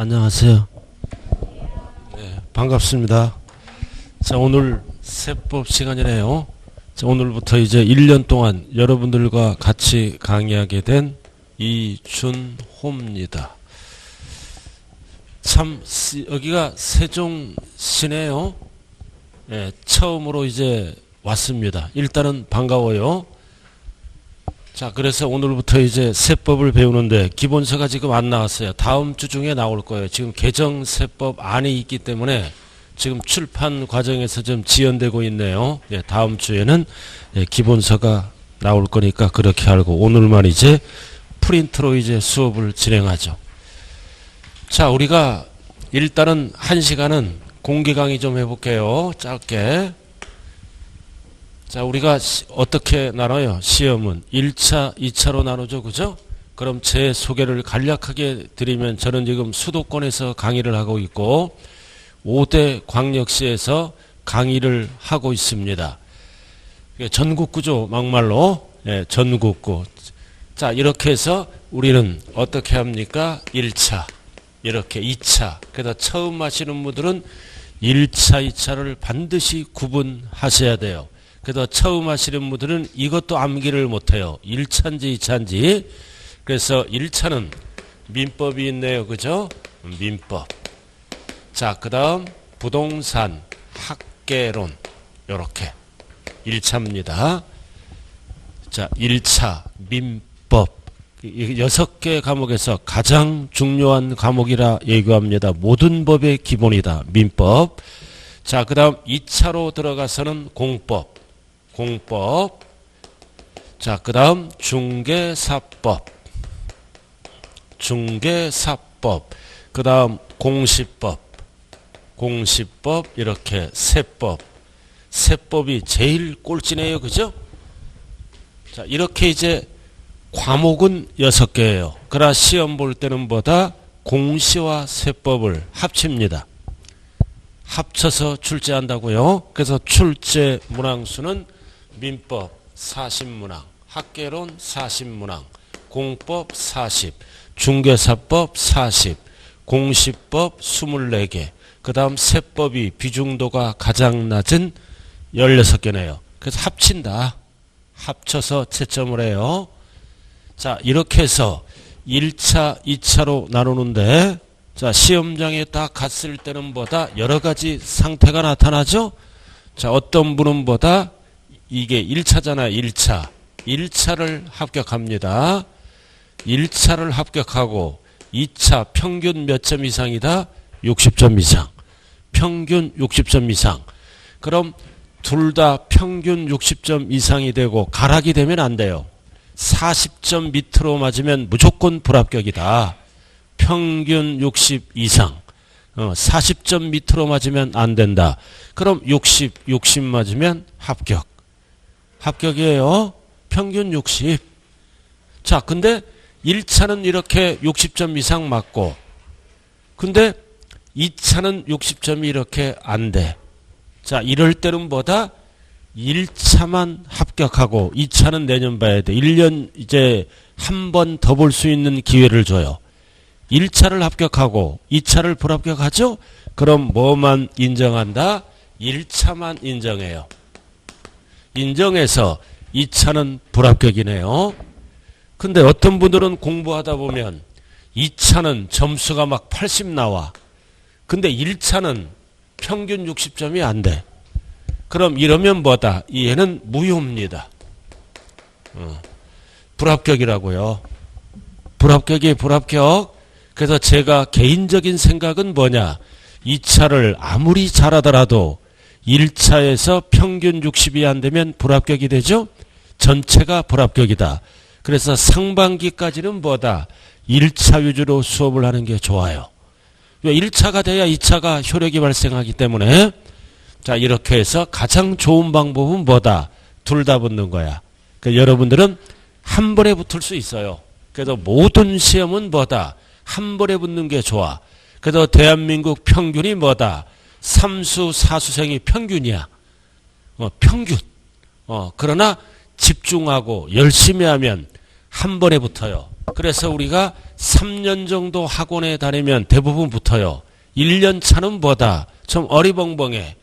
안녕하세요. 네, 반갑습니다. 자, 오늘 세법 시간이네요. 자, 오늘부터 이제 1년 동안 여러분들과 같이 강의하게 된 이준호입니다. 참, 여기가 세종시네요. 네, 처음으로 이제 왔습니다. 일단은 반가워요. 자, 그래서 오늘부터 이제 세법을 배우는데 기본서가 지금 안 나왔어요. 다음 주 중에 나올 거예요. 지금 개정세법 안이 있기 때문에 지금 출판 과정에서 좀 지연되고 있네요. 예, 다음 주에는 기본서가 나올 거니까 그렇게 알고 오늘만 이제 프린트로 이제 수업을 진행하죠. 자, 우리가 일단은 1시간은 공개 강의 좀 해볼게요. 짧게. 자, 우리가 어떻게 나눠요? 시험은 1차, 2차로 나누죠. 그죠? 그럼 제 소개를 간략하게 드리면 저는 지금 수도권에서 강의를 하고 있고 5대 광역시에서 강의를 하고 있습니다. 전국구죠. 막말로. 예, 전국구. 자, 이렇게 해서 우리는 어떻게 합니까? 1차. 이렇게 2차. 그래서 처음 하시는 분들은 1차, 2차를 반드시 구분하셔야 돼요. 그래서 처음 하시는 분들은 이것도 암기를 못해요. 1차인지 2차인지. 그래서 1차는 민법이 있네요. 그죠? 민법. 자, 그 다음 부동산, 학계론. 요렇게 1차입니다. 자, 1차 민법. 6개 과목에서 가장 중요한 과목이라 얘기합니다. 모든 법의 기본이다. 민법. 자, 그 다음 2차로 들어가서는 공법. 자, 그 다음 중개사법. 그 다음 공시법. 이렇게 세법이 제일 꼴찌네요. 그죠? 자, 이렇게 이제 과목은 6개예요. 그러나 시험 볼 때는 보다 공시와 세법을 합칩니다. 합쳐서 출제한다고요. 그래서 출제 문항수는 민법 40문항, 학계론 40문항, 공법 40, 중개사법 40, 공시법 24개, 그 다음 세법이 비중도가 가장 낮은 16개네요. 그래서 합친다. 합쳐서 채점을 해요. 자, 이렇게 해서 1차, 2차로 나누는데 자, 시험장에 딱 갔을 때는 보다 여러 가지 상태가 나타나죠? 자, 어떤 분은 보다 이게 1차잖아요. 1차. 1차를 합격합니다. 1차를 합격하고 2차 평균 몇 점 이상이다? 60점 이상. 평균 60점 이상. 그럼 둘 다 평균 60점 이상이 되고 가락이 되면 안 돼요. 40점 밑으로 맞으면 무조건 불합격이다. 평균 60 이상. 40점 밑으로 맞으면 안 된다. 그럼 60 맞으면 합격. 합격이에요. 평균 60. 자, 근데 1차는 이렇게 60점 이상 맞고, 근데 2차는 60점이 이렇게 안 돼. 자, 이럴 때는 보다 1차만 합격하고 2차는 내년 봐야 돼. 1년 이제 한 번 더 볼 수 있는 기회를 줘요. 1차를 합격하고 2차를 불합격하죠? 그럼 뭐만 인정한다? 1차만 인정해요. 인정해서 2차는 불합격이네요. 근데 어떤 분들은 공부하다 보면 2차는 점수가 막 80 나와. 근데 1차는 평균 60점이 안 돼. 그럼 이러면 뭐다? 얘는 무효입니다. 불합격이라고요. 불합격이 불합격. 그래서 제가 개인적인 생각은 뭐냐? 2차를 아무리 잘하더라도 1차에서 평균 60이 안 되면 불합격이 되죠? 전체가 불합격이다. 그래서 상반기까지는 뭐다? 1차 위주로 수업을 하는 게 좋아요. 1차가 돼야 2차가 효력이 발생하기 때문에 자, 이렇게 해서 가장 좋은 방법은 뭐다? 둘 다 붙는 거야. 그러니까 여러분들은 한 번에 붙을 수 있어요. 그래서 모든 시험은 뭐다? 한 번에 붙는 게 좋아. 그래서 대한민국 평균이 뭐다? 3수 4수생이 평균이야. 평균. 그러나 집중하고 열심히 하면 한 번에 붙어요. 그래서 우리가 3년 정도 학원에 다니면 대부분 붙어요. 1년 차는 뭐다? 좀 어리벙벙해.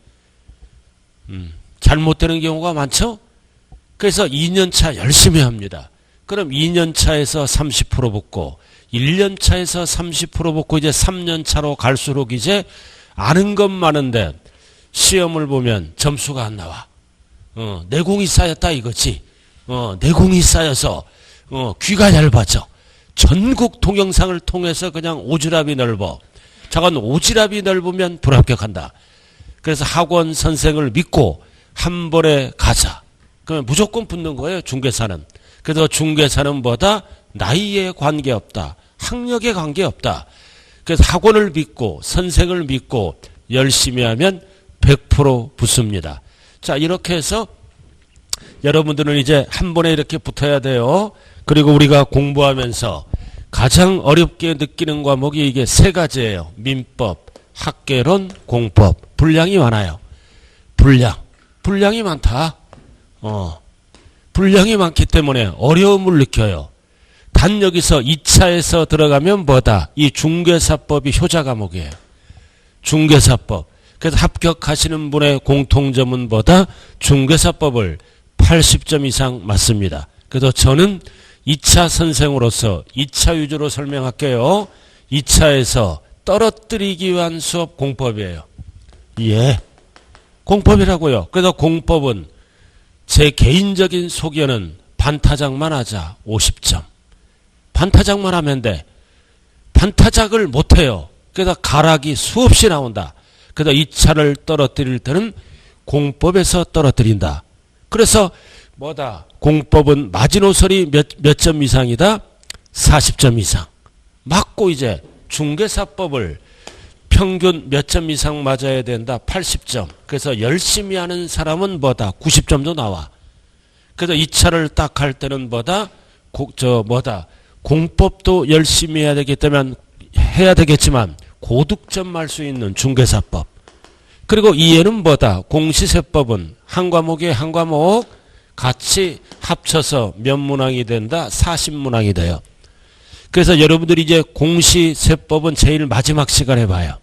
잘못되는 경우가 많죠? 그래서 2년 차 열심히 합니다. 그럼 2년 차에서 30% 붙고 1년 차에서 30% 붙고 이제 3년 차로 갈수록 이제 아는 것 많은데 시험을 보면 점수가 안 나와. 내공이 쌓였다 이거지. 내공이 쌓여서 귀가 얇아져. 전국 동영상을 통해서 그냥 오지랖이 넓어. 저건 오지랖이 넓으면 불합격한다. 그래서 학원 선생을 믿고 한 번에 가자. 그러면 무조건 붙는 거예요, 중개사는. 그래서 중개사는 뭐다? 나이에 관계없다. 학력에 관계없다. 그래서 학원을 믿고 선생을 믿고 열심히 하면 100% 붙습니다. 자, 이렇게 해서 여러분들은 이제 한 번에 이렇게 붙어야 돼요. 그리고 우리가 공부하면서 가장 어렵게 느끼는 과목이 이게 세 가지예요. 민법, 학개론, 공법. 분량이 많아요. 분량이 많다. 분량이 많기 때문에 어려움을 느껴요. 단 여기서 2차에서 들어가면 뭐다? 이 중개사법이 효자 과목이에요. 중개사법. 그래서 합격하시는 분의 공통점은 뭐다? 중개사법을 80점 이상 맞습니다. 그래서 저는 2차 선생으로서 2차 위주로 설명할게요. 2차에서 떨어뜨리기 위한 수업 공법이에요. 예. 공법이라고요. 그래서 공법은 제 개인적인 소견은 반타작만 하자. 50점. 반타작만 하면 돼. 반타작을 못해요. 그래서 가락이 수없이 나온다. 그래서 2차를 떨어뜨릴 때는 공법에서 떨어뜨린다. 그래서 뭐다? 공법은 마지노선이 몇 점 이상이다? 40점 이상. 맞고 이제 중개사법을 평균 몇 점 이상 맞아야 된다? 80점. 그래서 열심히 하는 사람은 뭐다? 90점도 나와. 그래서 2차를 딱 할 때는 뭐다? 공법도 열심히 해야 되겠지만 고득점 할 수 있는 중개사법. 그리고 이해는 뭐다? 공시세법은 한 과목에 한 과목 같이 합쳐서 몇 문항이 된다? 40문항이 돼요. 그래서 여러분들이 이제 공시세법은 제일 마지막 시간에 봐요.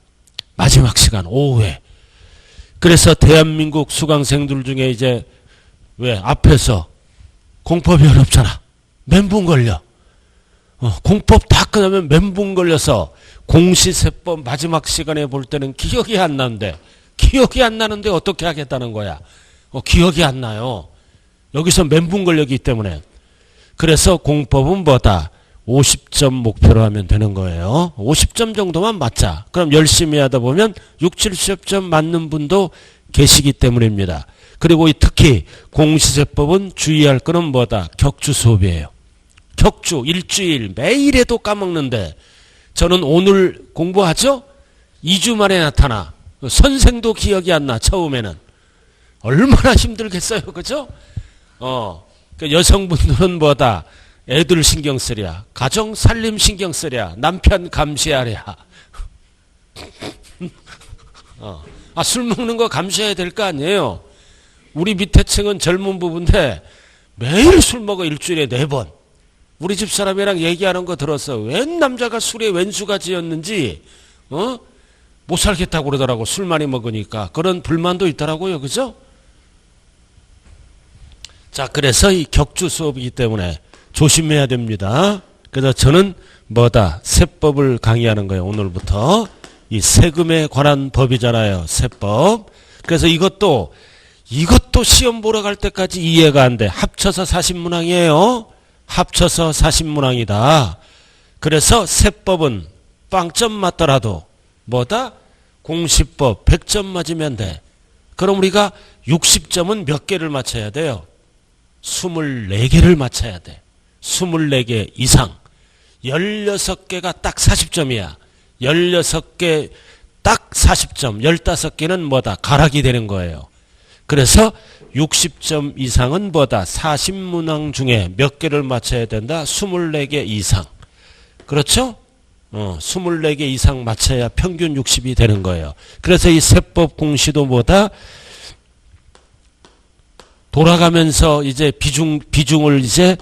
마지막 시간, 오후에. 그래서 대한민국 수강생들 중에 이제 왜 앞에서 공법이 어렵잖아. 멘붕 걸려. 공법 다 끝나면 멘붕 걸려서 공시세법 마지막 시간에 볼 때는 기억이 안 나는데 어떻게 하겠다는 거야. 기억이 안 나요. 여기서 멘붕 걸렸기 때문에. 그래서 공법은 뭐다? 50점 목표로 하면 되는 거예요. 50점 정도만 맞자. 그럼 열심히 하다 보면 6, 70점 맞는 분도 계시기 때문입니다. 그리고 특히 공시세법은 주의할 거는 뭐다? 격주 수업이에요. 격주 일주일 매일 해도 까먹는데 저는 오늘 공부하죠? 2주 만에 나타나. 선생도 기억이 안 나. 처음에는. 얼마나 힘들겠어요. 그죠? 그러니까 여성분들은 뭐다? 애들 신경 쓰랴. 가정 살림 신경 쓰랴. 남편 감시하랴. 술 먹는 거 감시해야 될 거 아니에요. 우리 밑에 층은 젊은 부부인데 매일 술 먹어. 일주일에 4번. 우리 집 사람이랑 얘기하는 거 들었어. 웬 남자가 술에 웬수가 지었는지 못 살겠다고 그러더라고. 술 많이 먹으니까. 그런 불만도 있더라고요. 그죠? 자, 그래서 이 격주 수업이기 때문에 조심해야 됩니다. 그래서 저는 뭐다? 세법을 강의하는 거예요. 오늘부터. 이 세금에 관한 법이잖아요. 세법. 그래서 이것도 시험 보러 갈 때까지 이해가 안 돼. 합쳐서 40문항이에요. 합쳐서 40문항이다. 그래서 세법은 빵점 맞더라도 뭐다? 공시법 100점 맞으면 돼. 그럼 우리가 60점은 몇 개를 맞춰야 돼요? 24개를 맞춰야 돼. 24개 이상. 16개가 딱 40점이야. 16개 딱 40점. 15개는 뭐다? 가락이 되는 거예요. 그래서 60점 이상은 뭐다? 40문항 중에 몇 개를 맞춰야 된다? 24개 이상. 그렇죠? 24개 이상 맞춰야 평균 60이 되는 거예요. 그래서 이 세법 공시도 뭐다? 돌아가면서 이제 비중을 이제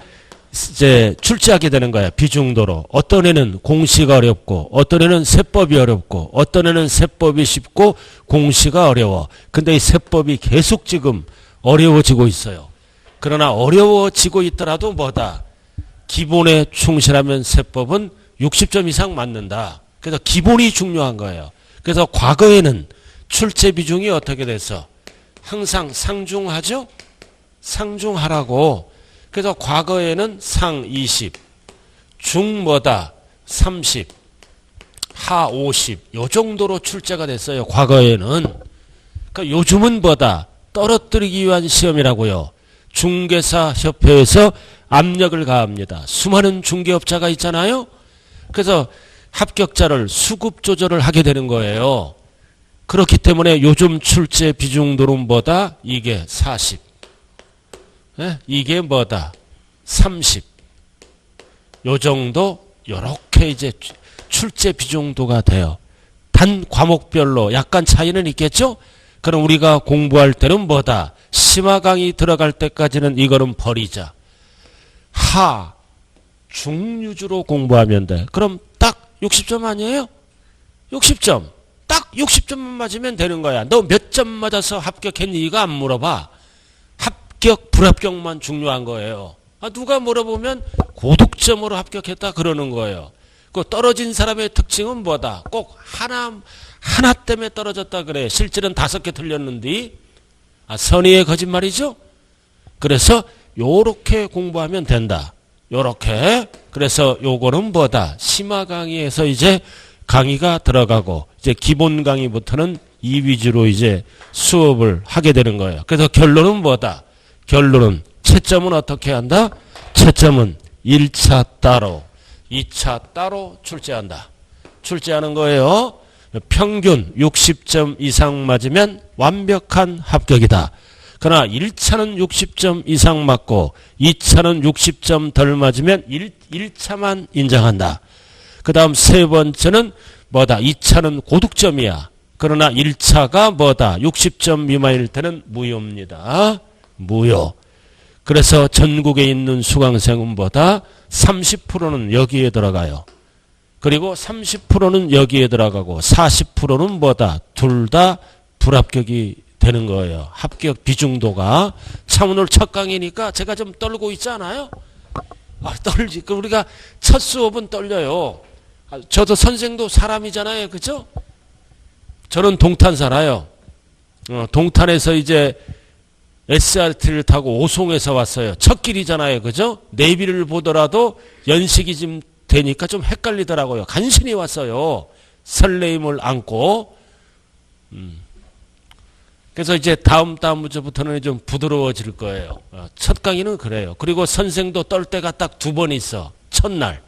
이제 출제하게 되는 거야. 비중도로. 어떤 애는 공시가 어렵고 어떤 애는 세법이 어렵고 어떤 애는 세법이 쉽고 공시가 어려워. 근데 이 세법이 계속 지금 어려워지고 있어요. 그러나 어려워지고 있더라도 뭐다? 기본에 충실하면 세법은 60점 이상 맞는다. 그래서 기본이 중요한 거예요. 그래서 과거에는 출제 비중이 어떻게 돼서 항상 상중하죠? 상중하라고. 그래서 과거에는 상 20, 중 뭐다? 30, 하 50, 요 정도로 출제가 됐어요. 과거에는. 그러니까 요즘은 뭐다? 떨어뜨리기 위한 시험이라고요. 중개사협회에서 압력을 가합니다. 수많은 중개업자가 있잖아요. 그래서 합격자를 수급 조절을 하게 되는 거예요. 그렇기 때문에 요즘 출제 비중도는 뭐다? 이게 40. 네? 이게 뭐다? 30. 요 정도 요렇게 이제 출제 비중도가 돼요. 단 과목별로 약간 차이는 있겠죠? 그럼 우리가 공부할 때는 뭐다? 심화 강의 들어갈 때까지는 이거는 버리자. 하, 중 위주로 공부하면 돼. 그럼 딱 60점 아니에요? 60점. 딱 60점만 맞으면 되는 거야. 너 몇 점 맞아서 합격했니? 이거 안 물어봐. 합격, 불합격만 중요한 거예요. 누가 물어보면 고득점으로 합격했다 그러는 거예요. 그 떨어진 사람의 특징은 뭐다? 꼭 하나 때문에 떨어졌다 그래. 실제는 5개 틀렸는데. 선의의 거짓말이죠? 그래서 요렇게 공부하면 된다. 요렇게. 그래서 요거는 뭐다? 심화 강의에서 이제 강의가 들어가고 이제 기본 강의부터는 이 위주로 이제 수업을 하게 되는 거예요. 그래서 결론은 뭐다? 결론은 채점은 어떻게 한다? 채점은 1차 따로 2차 따로 출제한다. 출제하는 거예요. 평균 60점 이상 맞으면 완벽한 합격이다. 그러나 1차는 60점 이상 맞고 2차는 60점 덜 맞으면 1차만 인정한다. 그 다음 세 번째는 뭐다? 2차는 고득점이야. 그러나 1차가 뭐다? 60점 미만일 때는 무효입니다. 무효. 그래서 전국에 있는 수강생은 뭐다? 30%는 여기에 들어가요. 그리고 30%는 여기에 들어가고 40%는 뭐다? 둘 다 불합격이 되는 거예요. 합격 비중도가. 참 오늘 첫 강의니까 제가 좀 떨고 있지 않아요? 떨지. 우리가 첫 수업은 떨려요. 저도 선생도 사람이잖아요. 그죠? 저는 동탄 살아요. 동탄에서 이제 SRT를 타고 오송에서 왔어요. 첫 길이잖아요. 그죠? 내비를 보더라도 연식이 좀 되니까 좀 헷갈리더라고요. 간신히 왔어요. 설레임을 안고. 그래서 이제 다음 주부터는 좀 부드러워질 거예요. 첫 강의는 그래요. 그리고 선생도 떨 때가 딱 2번 있어. 첫날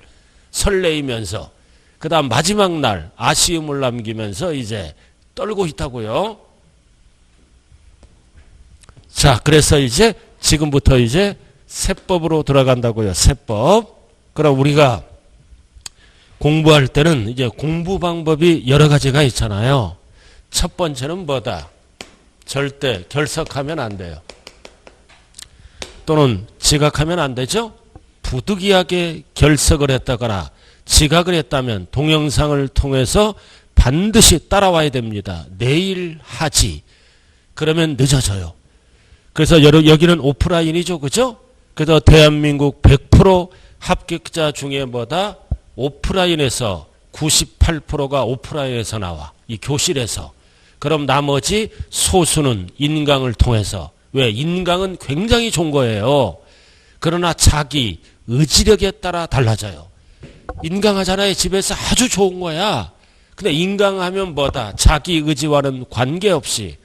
설레이면서 그 다음 마지막 날 아쉬움을 남기면서 이제 떨고 있다고요. 자, 그래서 이제 지금부터 이제 세법으로 들어간다고요. 세법. 그럼 우리가 공부할 때는 이제 공부 방법이 여러 가지가 있잖아요. 첫 번째는 뭐다? 절대 결석하면 안 돼요. 또는 지각하면 안 되죠? 부득이하게 결석을 했다거나 지각을 했다면 동영상을 통해서 반드시 따라와야 됩니다. 내일 하지. 그러면 늦어져요. 그래서 여기는 오프라인이죠. 그죠? 그래서 대한민국 100% 합격자 중에 뭐다? 오프라인에서 98%가 오프라인에서 나와. 이 교실에서. 그럼 나머지 소수는 인강을 통해서. 왜? 인강은 굉장히 좋은 거예요. 그러나 자기 의지력에 따라 달라져요. 인강하잖아요. 집에서 아주 좋은 거야. 근데 인강하면 뭐다? 자기 의지와는 관계없이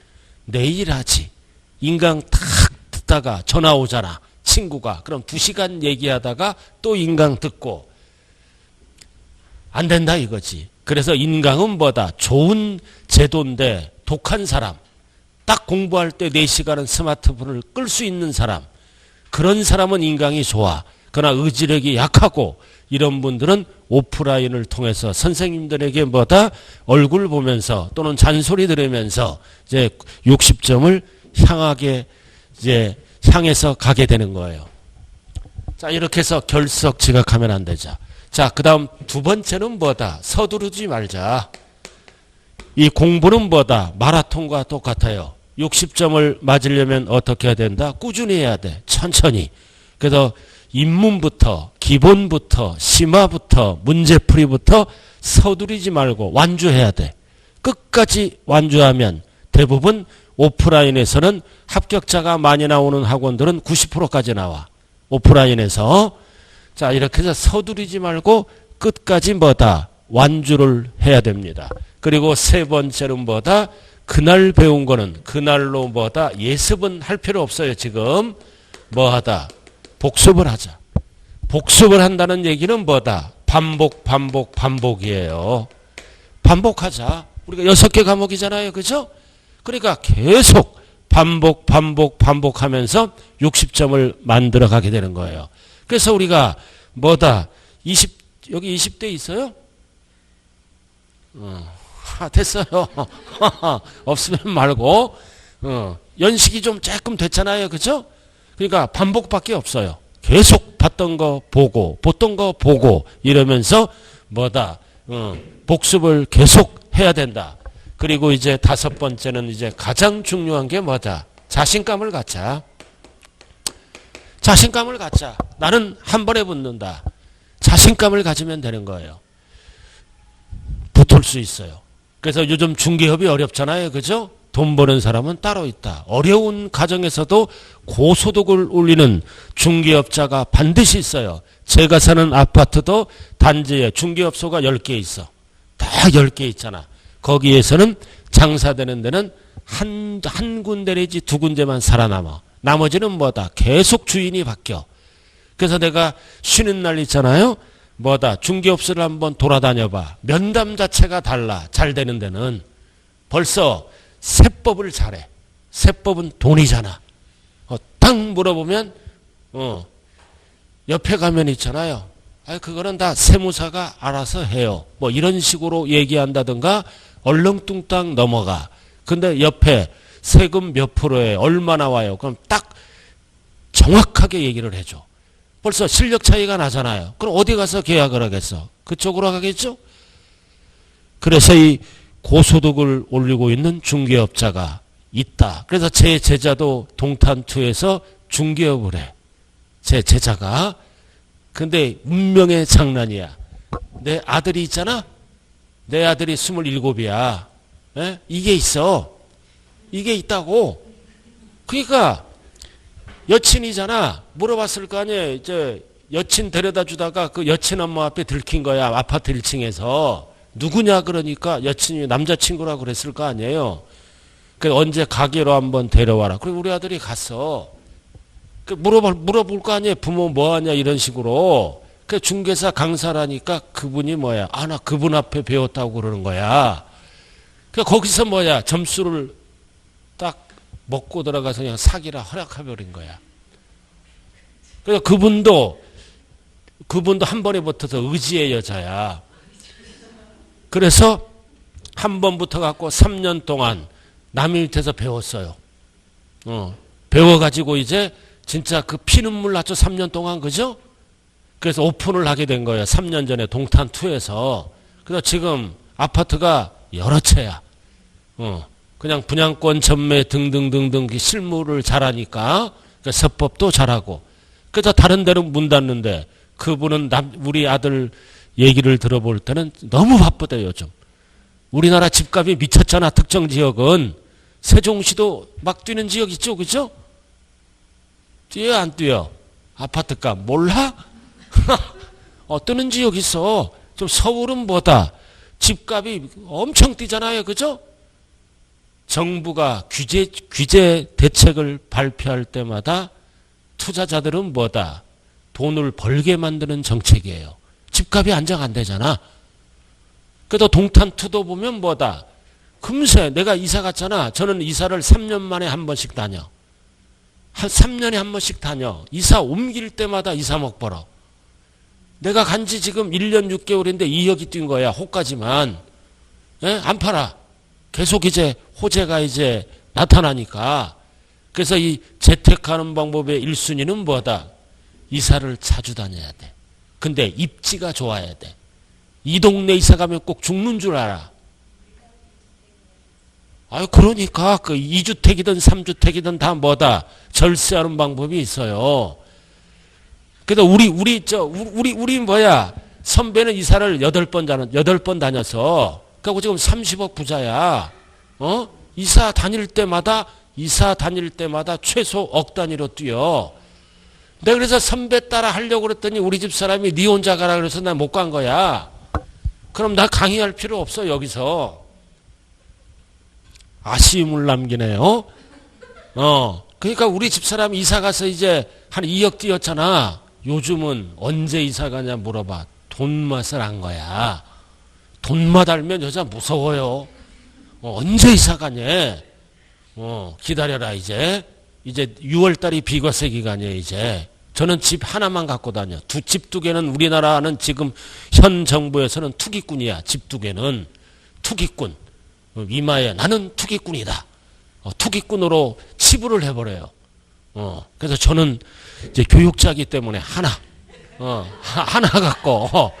내일 하지. 인강 탁 듣다가 전화 오잖아. 친구가. 그럼 2시간 얘기하다가 또 인강 듣고. 안 된다 이거지. 그래서 인강은 뭐다? 좋은 제도인데 독한 사람. 딱 공부할 때 4시간은 스마트폰을 끌 수 있는 사람. 그런 사람은 인강이 좋아. 그러나 의지력이 약하고 이런 분들은 오프라인을 통해서 선생님들에게 뭐다? 얼굴 보면서 또는 잔소리 들으면서 이제 60점을 향하게 이제 향해서 가게 되는 거예요. 자, 이렇게 해서 결석 지각하면 안 되죠. 자, 그 다음 두 번째는 뭐다? 서두르지 말자. 이 공부는 뭐다? 마라톤과 똑같아요. 60점을 맞으려면 어떻게 해야 된다? 꾸준히 해야 돼. 천천히. 그래서 입문부터, 기본부터, 심화부터, 문제풀이부터 서두르지 말고 완주해야 돼. 끝까지 완주하면 대부분 오프라인에서는 합격자가 많이 나오는 학원들은 90%까지 나와. 오프라인에서. 자, 이렇게 해서 서두르지 말고 끝까지 뭐다? 완주를 해야 됩니다. 그리고 세 번째는 뭐다? 그날 배운 거는 그날로 뭐다? 예습은 할 필요 없어요. 지금 뭐하다? 복습을 하자. 복습을 한다는 얘기는 뭐다? 반복, 반복, 반복이에요. 반복하자. 우리가 6개 과목이잖아요. 그죠? 그러니까 계속 반복, 반복, 반복하면서 60점을 만들어 가게 되는 거예요. 그래서 우리가 뭐다? 여기 20대 있어요? 됐어요. 없으면 말고. 연식이 좀 조금 됐잖아요. 그죠? 그러니까 반복밖에 없어요. 계속 봤던 거 보고, 보던 거 보고, 이러면서 뭐다? 복습을 계속 해야 된다. 그리고 이제 다섯 번째는 이제 가장 중요한 게 뭐다? 자신감을 갖자. 자신감을 갖자. 나는 한 번에 붙는다. 자신감을 가지면 되는 거예요. 붙을 수 있어요. 그래서 요즘 중개업이 어렵잖아요. 그죠? 돈 버는 사람은 따로 있다. 어려운 가정에서도 고소득을 올리는 중개업자가 반드시 있어요. 제가 사는 아파트도 단지에 중개업소가 10개 있어. 다 10개 있잖아. 거기에서는 장사되는 데는 한 군데 내지 두 군데만 살아남아. 나머지는 뭐다? 계속 주인이 바뀌어. 그래서 내가 쉬는 날 있잖아요. 뭐다? 중개업소를 한번 돌아다녀봐. 면담 자체가 달라. 잘 되는 데는. 벌써 세법을 잘해. 세법은 돈이잖아. 딱 물어보면 옆에 가면 있잖아요. 그거는 다 세무사가 알아서 해요. 뭐 이런 식으로 얘기한다든가 얼렁뚱땅 넘어가. 근데 옆에 세금 몇 프로에 얼마나 와요. 그럼 딱 정확하게 얘기를 해줘. 벌써 실력 차이가 나잖아요. 그럼 어디 가서 계약을 하겠어? 그쪽으로 가겠죠? 그래서 이 고소득을 올리고 있는 중개업자가 있다. 그래서 제 제자도 동탄투에서 중개업을 해. 제 제자가. 근데 운명의 장난이야. 내 아들이 있잖아. 내 아들이 27이야. 에? 이게 있어. 이게 있다고. 그러니까 여친이잖아. 물어봤을 거 아니에요. 이제 여친 데려다 주다가 그 여친 엄마 앞에 들킨 거야. 아파트 1층에서. 누구냐 그러니까 여친이 남자친구라고 그랬을 거 아니에요. 그 언제 가게로 한번 데려와라. 그리고 우리 아들이 갔어. 그 물어볼 거 아니에요. 부모 뭐 하냐 이런 식으로. 그 중개사 강사라니까 그분이 뭐야. 나 그분 앞에 배웠다고 그러는 거야. 그 거기서 뭐야. 점수를 딱 먹고 들어가서 그냥 사기라 허락해버린 거야. 그래서 그분도 한 번에 붙어서 의지의 여자야. 그래서 한 번 붙어갖고 3년 동안 남의 밑에서 배웠어요. 배워가지고 이제 진짜 그 피눈물 났죠. 3년 동안. 그죠? 그래서 오픈을 하게 된 거예요. 3년 전에 동탄2에서. 그래서 지금 아파트가 여러 채야. 그냥 분양권 전매 등등등등 실무를 잘하니까 서법도 잘하고. 그래서 다른 데는 문 닫는데 그분은 우리 아들 얘기를 들어볼 때는 너무 바쁘대요. 요즘. 우리나라 집값이 미쳤잖아. 특정 지역은. 세종시도 막 뛰는 지역 있죠. 그죠? 뛰어 안 뛰어? 아파트값 몰라? 뜨는 지역 있어. 좀 서울은 뭐다? 집값이 엄청 뛰잖아요. 그죠? 정부가 규제 대책을 발표할 때마다 투자자들은 뭐다? 돈을 벌게 만드는 정책이에요. 집값이 안정 안 되잖아. 그래도 동탄투도 보면 뭐다? 금세 내가 이사 갔잖아. 저는 이사를 3년 만에 한 번씩 다녀. 한 3년에 한 번씩 다녀. 이사 옮길 때마다 이사목 벌어. 내가 간지 지금 1년 6개월인데 2억이 뛴 거야. 호까지만. 안 팔아. 계속 이제 호재가 이제 나타나니까. 그래서 이 재테크하는 방법의 1순위는 뭐다? 이사를 자주 다녀야 돼. 근데 입지가 좋아야 돼. 이 동네 이사 가면 꼭 죽는 줄 알아. 아유, 그러니까 그 2주택이든 3주택이든 다 뭐다 절세하는 방법이 있어요. 그래서 우리 뭐야 선배는 이사를 8번 다녀서 그리고 지금 30억 부자야. 이사 다닐 때마다 최소 억 단위로 뛰어. 내가 그래서 선배 따라 하려고 그랬더니 우리 집 사람이 니 혼자 가라 그래서 나 못 간 거야. 그럼 나 강의할 필요 없어 여기서. 아쉬움을 남기네요. 그러니까 우리 집사람이 이사 가서 이제 한 2억 뛰었잖아. 요즘은 언제 이사 가냐 물어봐. 돈 맛을 안 거야. 돈맛 알면 여자 무서워요. 언제 이사 가냐. 기다려라 이제. 이제 6월달이 비과세 기간이에요 이제. 저는 집 하나만 갖고 다녀. 집 2개는 우리나라는 지금 현 정부에서는 투기꾼이야. 집 2개는 투기꾼. 이마에 나는 투기꾼이다. 투기꾼으로 치부를 해버려요. 그래서 저는 이제 교육자이기 때문에 하나 갖고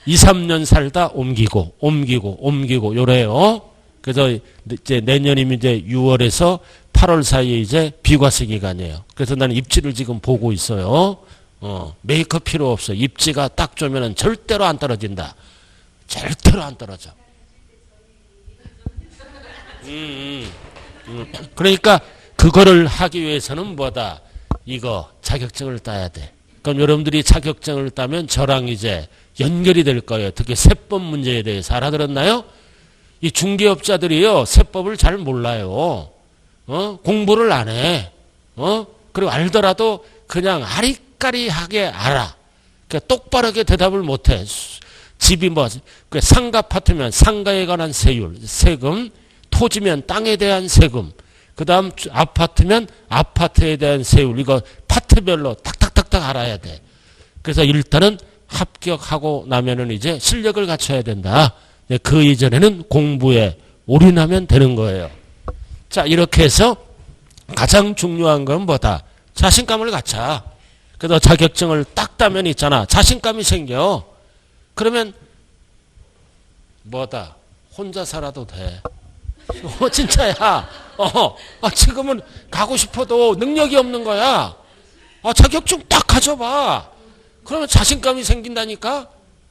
2, 3년 살다 옮기고 요래요. 그래서 이제 내년이면 이제 6월에서 8월 사이에 이제 비과세 기간이에요. 그래서 나는 입지를 지금 보고 있어요. 메이크업 필요 없어. 입지가 딱 좋으면 절대로 안 떨어진다. 절대로 안 떨어져. 그러니까 그거를 하기 위해서는 뭐다? 이거 자격증을 따야 돼. 그럼 여러분들이 자격증을 따면 저랑 이제 연결이 될 거예요. 특히 세법 문제에 대해서 알아들었나요? 이 중개업자들이요 세법을 잘 몰라요. 공부를 안 해. 그리고 알더라도 그냥 아리까리하게 알아. 그러니까 똑바르게 대답을 못 해. 집이 뭐 상가 파트면 상가에 관한 세금, 토지면 땅에 대한 세금, 그 다음 아파트면 아파트에 대한 세율, 이거 파트별로 탁탁탁탁 알아야 돼. 그래서 일단은 합격하고 나면은 이제 실력을 갖춰야 된다. 그 이전에는 공부에 올인하면 되는 거예요. 자, 이렇게 해서 가장 중요한 건 뭐다? 자신감을 갖자. 그래서 자격증을 딱 따면 있잖아. 자신감이 생겨. 그러면 뭐다? 혼자 살아도 돼. 진짜야. 지금은 가고 싶어도 능력이 없는 거야. 자격증 딱 가져봐. 그러면 자신감이 생긴다니까.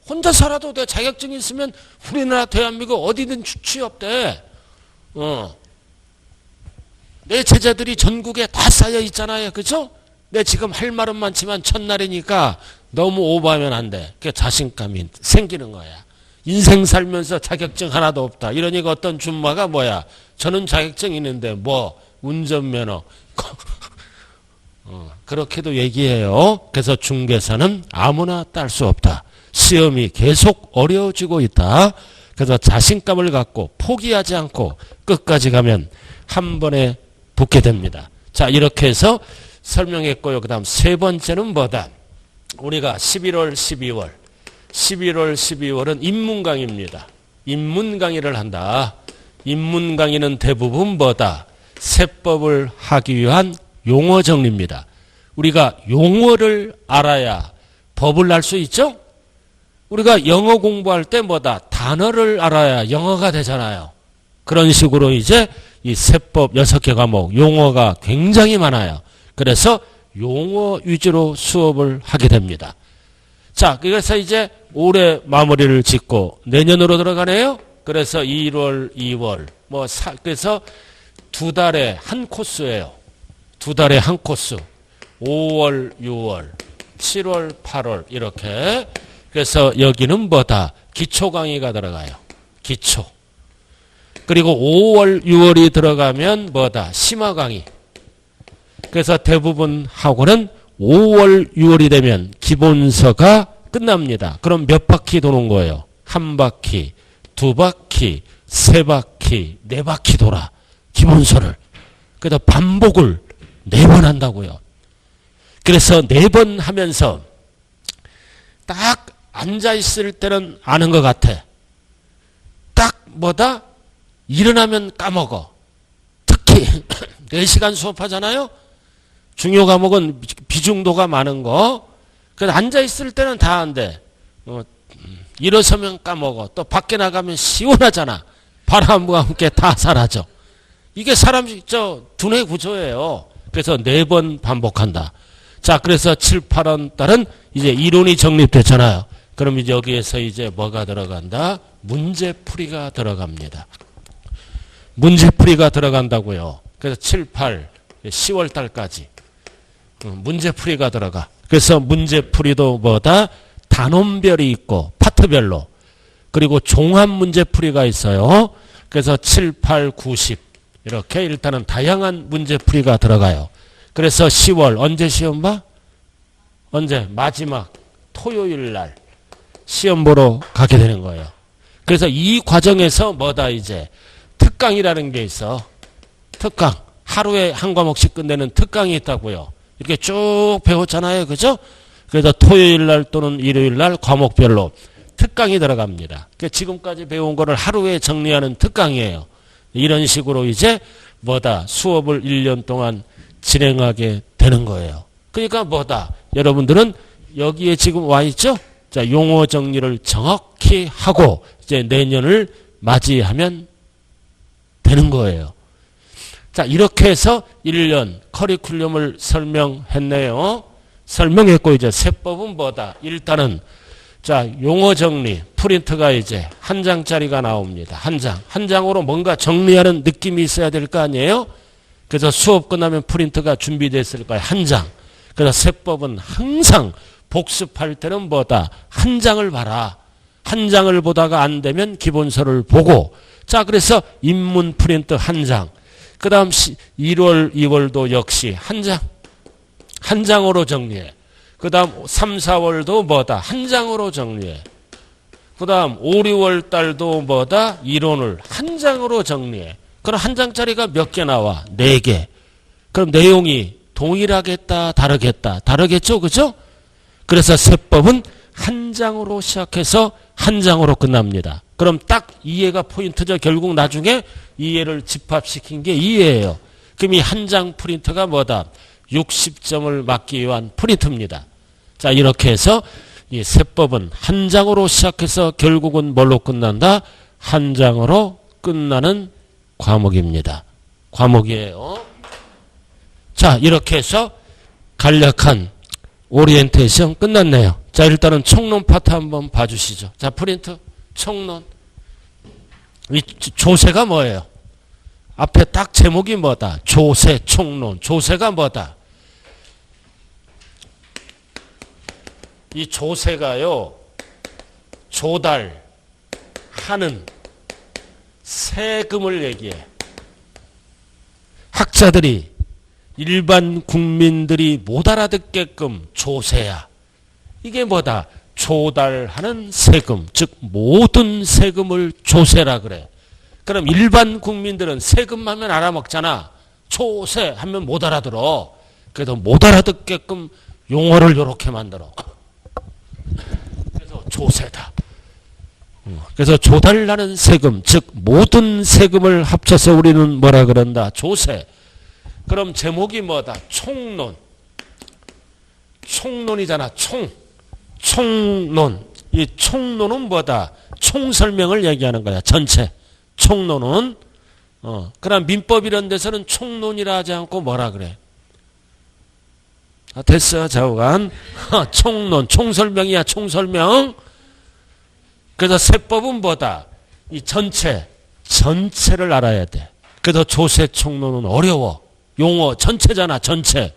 혼자 살아도 돼. 자격증이 있으면 우리나라 대한민국 어디든 취업돼. 내 제자들이 전국에 다 쌓여 있잖아요. 그죠? 내 지금 할 말은 많지만 첫날이니까 너무 오버하면 안 돼. 그게 자신감이 생기는 거야. 인생 살면서 자격증 하나도 없다. 이러니까 어떤 줌마가 뭐야? 저는 자격증 있는데 뭐 운전면허. 그렇게도 얘기해요. 그래서 중개사는 아무나 딸 수 없다. 시험이 계속 어려워지고 있다. 그래서 자신감을 갖고 포기하지 않고 끝까지 가면 한 번에 붙게 됩니다. 자, 이렇게 해서 설명했고요. 그 다음 세 번째는 뭐다? 우리가 11월, 12월은 입문 강의입니다. 입문 강의를 한다. 입문 강의는 대부분 뭐다? 세법을 하기 위한 용어 정리입니다. 우리가 용어를 알아야 법을 알 수 있죠? 우리가 영어 공부할 때 뭐다? 단어를 알아야 영어가 되잖아요. 그런 식으로 이제 이 세법 6개 과목 용어가 굉장히 많아요. 그래서 용어 위주로 수업을 하게 됩니다. 자, 그래서 이제 올해 마무리를 짓고 내년으로 들어가네요. 그래서 1월, 2월 그래서 2달에 한 코스예요. 2달에 한 코스. 5월, 6월, 7월, 8월 이렇게. 그래서 여기는 뭐다? 기초 강의가 들어가요. 기초. 그리고 5월, 6월이 들어가면 뭐다? 심화 강의. 그래서 대부분 학원은 5월, 6월이 되면 기본서가 끝납니다. 그럼 몇 바퀴 도는 거예요? 한 바퀴, 두 바퀴, 세 바퀴, 네 바퀴 돌아. 기본서를. 그래서 반복을 4번 한다고요. 그래서 4번 하면서 딱 앉아있을 때는 아는 것 같아. 딱 뭐다? 일어나면 까먹어. 특히 4시간 수업하잖아요. 중요 과목은 비중도가 많은 거. 그래서 앉아있을 때는 다 안 돼. 일어서면 까먹어. 또 밖에 나가면 시원하잖아. 바람과 함께 다 사라져. 이게 사람, 두뇌 구조예요. 그래서 4번 반복한다. 자, 그래서 7, 8원 달은 이제 이론이 정립됐잖아요. 그럼 이제 여기에서 이제 뭐가 들어간다? 문제풀이가 들어갑니다. 문제풀이가 들어간다고요. 그래서 7, 8, 10월 달까지 문제풀이가 들어가. 그래서 문제풀이도 뭐다? 단원별이 있고 파트별로. 그리고 종합 문제풀이가 있어요. 그래서 7, 8, 9, 10 이렇게 일단은 다양한 문제풀이가 들어가요. 그래서 10월 언제 시험 봐? 언제? 마지막 토요일 날 시험 보러 가게 되는 거예요. 그래서 이 과정에서 뭐다 이제 특강이라는 게 있어. 특강. 하루에 한 과목씩 끝내는 특강이 있다고요. 이렇게 쭉 배웠잖아요. 그죠? 그래서 토요일 날 또는 일요일 날 과목별로 특강이 들어갑니다. 지금까지 배운 거를 하루에 정리하는 특강이에요. 이런 식으로 이제 뭐다? 수업을 1년 동안 진행하게 되는 거예요. 그러니까 뭐다? 여러분들은 여기에 지금 와 있죠? 자, 용어 정리를 정확히 하고 이제 내년을 맞이하면 되는 거예요. 자, 이렇게 해서 1년 커리큘럼을 설명했네요. 설명했고 이제 세법은 뭐다? 일단은 자, 용어 정리, 프린트가 이제 한 장짜리가 나옵니다. 한 장. 한 장으로 뭔가 정리하는 느낌이 있어야 될 거 아니에요? 그래서 수업 끝나면 프린트가 준비됐을 거예요. 한 장. 그래서 세법은 항상 복습할 때는 뭐다? 한 장을 봐라. 한 장을 보다가 안 되면 기본서를 보고. 자, 그래서 인문 프린트 한 장. 그 다음 1월, 2월도 역시 한 장. 한 장으로 정리해. 그 다음 3, 4월도 뭐다? 한 장으로 정리해. 그 다음 5, 6월 달도 뭐다? 이론을 한 장으로 정리해. 그럼 한 장짜리가 몇 개 나와? 4개. 그럼 내용이 동일하겠다, 다르겠다. 다르겠죠? 그죠? 그래서 세법은 한 장으로 시작해서 한 장으로 끝납니다. 그럼 딱 이해가 포인트죠. 결국 나중에 이해를 집합시킨 게 이해예요. 그럼 이 한 장 프린트가 뭐다? 60점을 맞기 위한 프린트입니다. 자, 이렇게 해서 이 세법은 한 장으로 시작해서 결국은 뭘로 끝난다? 한 장으로 끝나는 과목입니다. 과목이에요. 자, 이렇게 해서 간략한 오리엔테이션 끝났네요. 자, 일단은 총론 파트 한번 봐주시죠. 자, 프린트, 총론. 이 조세가 뭐예요? 앞에 딱 제목이 뭐다? 조세, 총론. 조세가 뭐다? 이 조세가요, 조달하는 세금을 얘기해. 학자들이, 일반 국민들이 못 알아듣게끔 조세야. 이게 뭐다? 조달하는 세금, 즉 모든 세금을 조세라 그래. 그럼 일반 국민들은 세금 하면 알아먹잖아. 조세 하면 못 알아들어. 그래도 못 알아듣게끔 용어를 이렇게 만들어. 그래서 조세다. 그래서 조달하는 세금, 즉 모든 세금을 합쳐서 우리는 뭐라 그런다? 조세. 그럼 제목이 뭐다? 총론. 총론이잖아. 총론. 이 총론은 뭐다? 총 설명을 얘기하는 거야. 전체. 총론은 그럼 민법 이런 데서는 총론이라 하지 않고 뭐라 그래? 아, 됐어, 좌우간. 총론, 총설명이야, 총설명. 그래서 세법은 뭐다? 이 전체를 알아야 돼. 그래서 조세 총론은 어려워. 용어 전체잖아, 전체.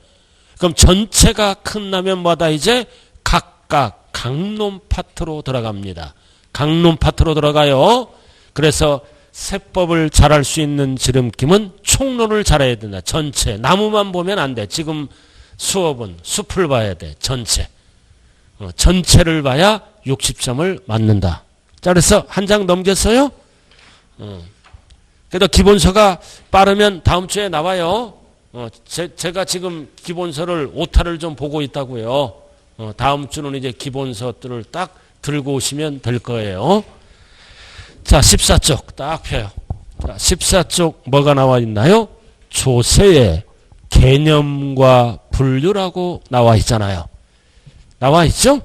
그럼 전체가 끝나면 뭐다? 이제 각각 강론 파트로 들어갑니다. 강론 파트로 들어가요. 그래서 세법을 잘할 수 있는 지름김은 총론을 잘해야 된다. 전체. 나무만 보면 안 돼. 지금 수업은 숲을 봐야 돼. 전체. 전체를 봐야 60점을 맞는다. 자, 그래서 한 장 넘겼어요? 그래도 기본서가 빠르면 다음 주에 나와요. 제가 지금 기본서를 오타를 좀 보고 있다고요. 다음 주는 이제 기본서들을 딱 들고 오시면 될 거예요. 자, 14쪽 딱 펴요. 자, 14쪽 뭐가 나와 있나요? 조세의 개념과 분류라고 나와 있잖아요. 나와 있죠?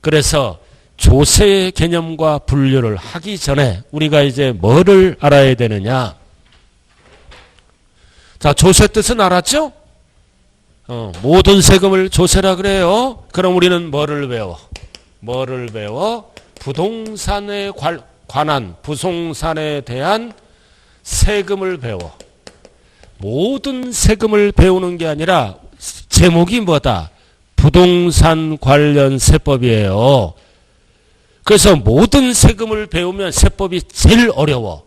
그래서 조세의 개념과 분류를 하기 전에 우리가 이제 뭐를 알아야 되느냐? 자, 조세 뜻은 알았죠? 모든 세금을 조세라 그래요. 그럼 우리는 뭐를 배워? 뭐를 배워? 부동산에 관한, 부동산에 대한 세금을 배워. 모든 세금을 배우는 게 아니라 제목이 뭐다? 부동산 관련 세법이에요. 그래서 모든 세금을 배우면 세법이 제일 어려워.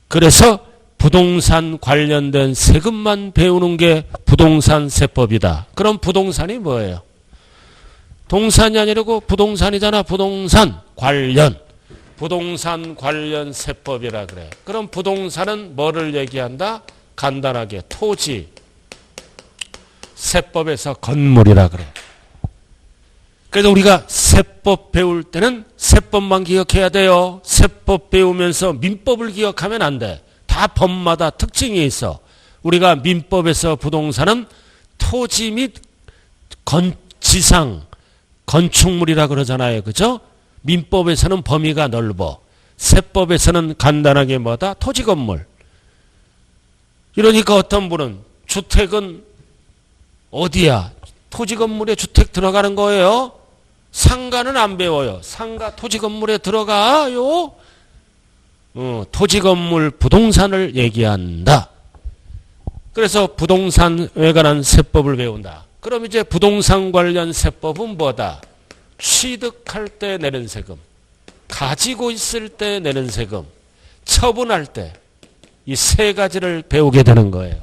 그래서 부동산 관련된 세금만 배우는 게 부동산 세법이다. 그럼 부동산이 뭐예요? 동산이 아니라고 부동산이잖아. 부동산 관련. 부동산 관련 세법이라 그래. 그럼 부동산은 뭐를 얘기한다? 간단하게 토지. 세법에서 건물이라 그래. 그래서 우리가 세법 배울 때는 세법만 기억해야 돼요. 세법 배우면서 민법을 기억하면 안 돼. 다 법마다 특징이 있어. 우리가 민법에서 부동산은 토지 및 지상, 건축물이라 그러잖아요. 그죠? 민법에서는 범위가 넓어. 세법에서는 간단하게 뭐다? 토지 건물. 이러니까 어떤 분은 주택은 어디야? 토지 건물에 주택 들어가는 거예요. 상가는 안 배워요. 상가 토지 건물에 들어가요. 토지 건물 부동산을 얘기한다. 그래서 부동산에 관한 세법을 배운다. 그럼 이제 부동산 관련 세법은 뭐다? 취득할 때 내는 세금, 가지고 있을 때 내는 세금, 처분할 때 이 세 가지를 배우게 되는 거예요.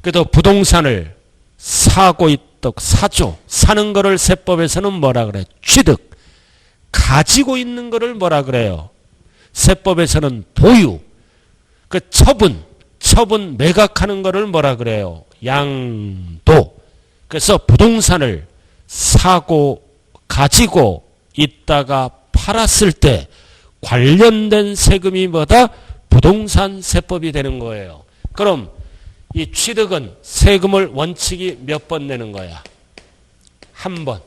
그래도 부동산을 사고 있도록 사죠. 사는 거를 세법에서는 뭐라 그래? 취득. 가지고 있는 거를 뭐라 그래요? 세법에서는 보유. 그 처분 매각하는 거를 뭐라 그래요? 양도. 그래서 부동산을 사고 가지고 있다가 팔았을 때 관련된 세금이 뭐다? 부동산 세법이 되는 거예요. 그럼 이 취득은 세금을 원칙이 몇 번 내는 거야? 한 번.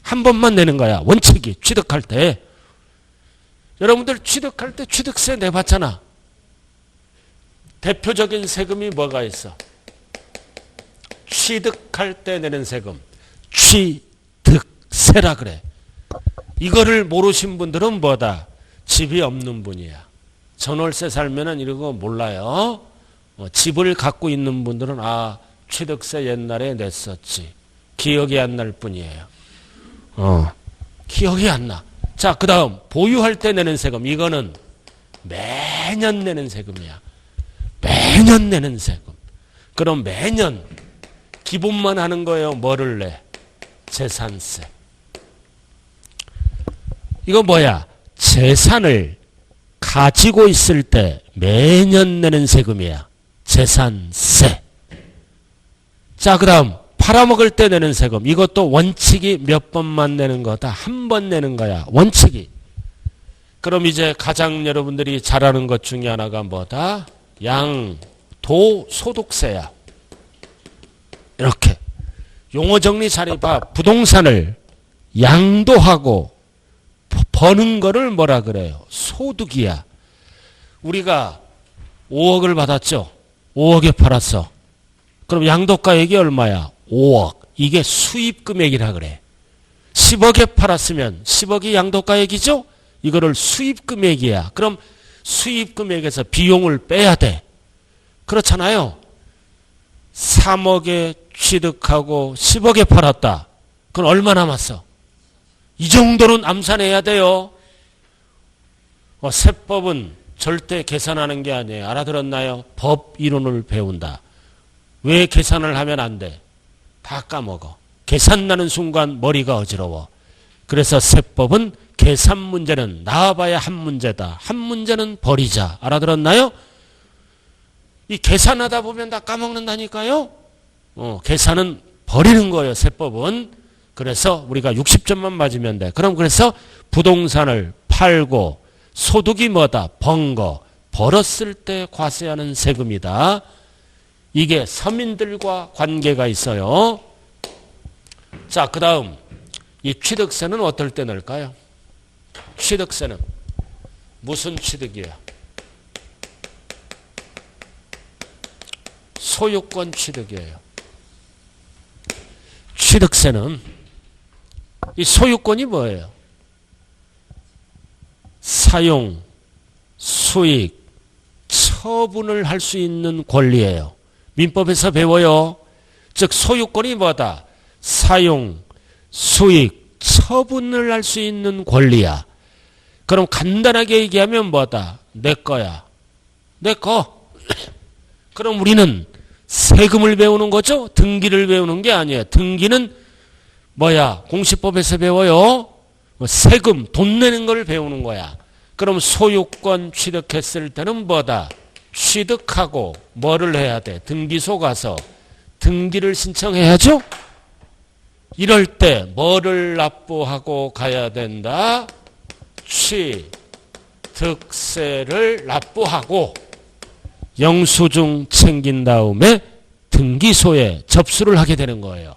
한 번만 내는 거야. 원칙이 취득할 때. 여러분들 취득할 때 취득세 내봤잖아. 대표적인 세금이 뭐가 있어? 취득할 때 내는 세금. 취득세라 그래. 이거를 모르신 분들은 뭐다? 집이 없는 분이야. 전월세 살면은 이런 거 몰라요. 집을 갖고 있는 분들은 취득세 옛날에 냈었지. 기억이 안 날 뿐이에요. 기억이 안 나. 자, 그 다음 보유할 때 내는 세금. 이거는 매년 내는 세금이야. 매년 내는 세금. 그럼 매년 기본만 하는 거예요. 뭐를 내? 재산세. 이거 뭐야? 재산을 가지고 있을 때 매년 내는 세금이야. 재산세. 자, 그 다음 팔아먹을 때 내는 세금. 이것도 원칙이 몇 번만 내는 거다. 한 번 내는 거야. 원칙이. 그럼 이제 가장 여러분들이 잘 아는 것 중에 하나가 뭐다? 양도소득세야. 이렇게. 용어 정리 잘해봐. 부동산을 양도하고 버는 거를 뭐라 그래요? 소득이야. 우리가 5억을 받았죠. 5억에 팔았어. 그럼 양도가액이 얼마야? 5억. 이게 수입금액이라 그래. 10억에 팔았으면 10억이 양도가액이죠? 이거를 수입금액이야. 그럼 수입금액에서 비용을 빼야 돼. 그렇잖아요. 3억에 취득하고 10억에 팔았다. 그럼 얼마 남았어? 이 정도는 암산해야 돼요. 세법은 절대 계산하는 게 아니에요. 알아들었나요? 법 이론을 배운다. 왜 계산을 하면 안 돼? 다 까먹어. 계산 나는 순간 머리가 어지러워. 그래서 세법은 계산 문제는 나와봐야 한 문제다. 한 문제는 버리자. 알아들었나요? 이 계산하다 보면 다 까먹는다니까요. 계산은 버리는 거예요. 세법은. 그래서 우리가 60점만 맞으면 돼. 그럼 그래서 부동산을 팔고 소득이 뭐다? 번 거. 벌었을 때 과세하는 세금이다. 이게 서민들과 관계가 있어요. 자, 그 다음 이 취득세는 어떨 때 낼까요? 취득세는 무슨 취득이에요? 소유권 취득이에요. 취득세는 이 소유권이 뭐예요? 사용, 수익, 처분을 할 수 있는 권리예요. 민법에서 배워요. 즉 소유권이 뭐다? 사용, 수익, 처분을 할 수 있는 권리야. 그럼 간단하게 얘기하면 뭐다? 내 거야. 내 거. 그럼 우리는 세금을 배우는 거죠? 등기를 배우는 게 아니에요. 등기는 뭐야? 공시법에서 배워요. 세금, 돈 내는 걸 배우는 거야. 그럼 소유권 취득했을 때는 뭐다? 취득하고 뭐를 해야 돼? 등기소 가서 등기를 신청해야죠? 이럴 때 뭐를 납부하고 가야 된다? 취득세를 납부하고 영수증 챙긴 다음에 등기소에 접수를 하게 되는 거예요.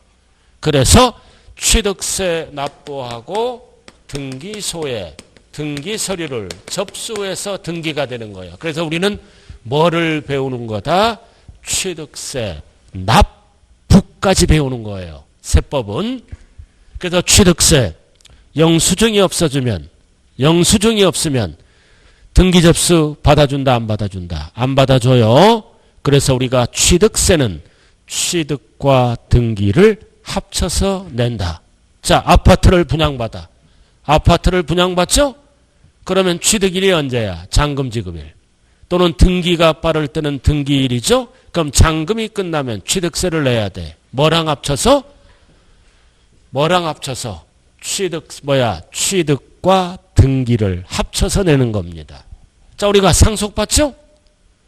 그래서 취득세 납부하고 등기소에 등기 서류를 접수해서 등기가 되는 거예요. 그래서 우리는 뭐를 배우는 거다? 취득세, 납부까지 배우는 거예요. 세법은. 그래서 취득세, 영수증이 없으면 등기 접수 받아준다, 안 받아준다? 안 받아줘요. 그래서 우리가 취득세는 취득과 등기를 합쳐서 낸다. 자, 아파트를 분양받아. 아파트를 분양받죠? 그러면 취득일이 언제야? 잔금 지급일. 또는 등기가 빠를 때는 등기일이죠? 그럼 잔금이 끝나면 취득세를 내야 돼. 뭐랑 합쳐서? 취득과 등기를 합쳐서 내는 겁니다. 자, 우리가 상속받죠?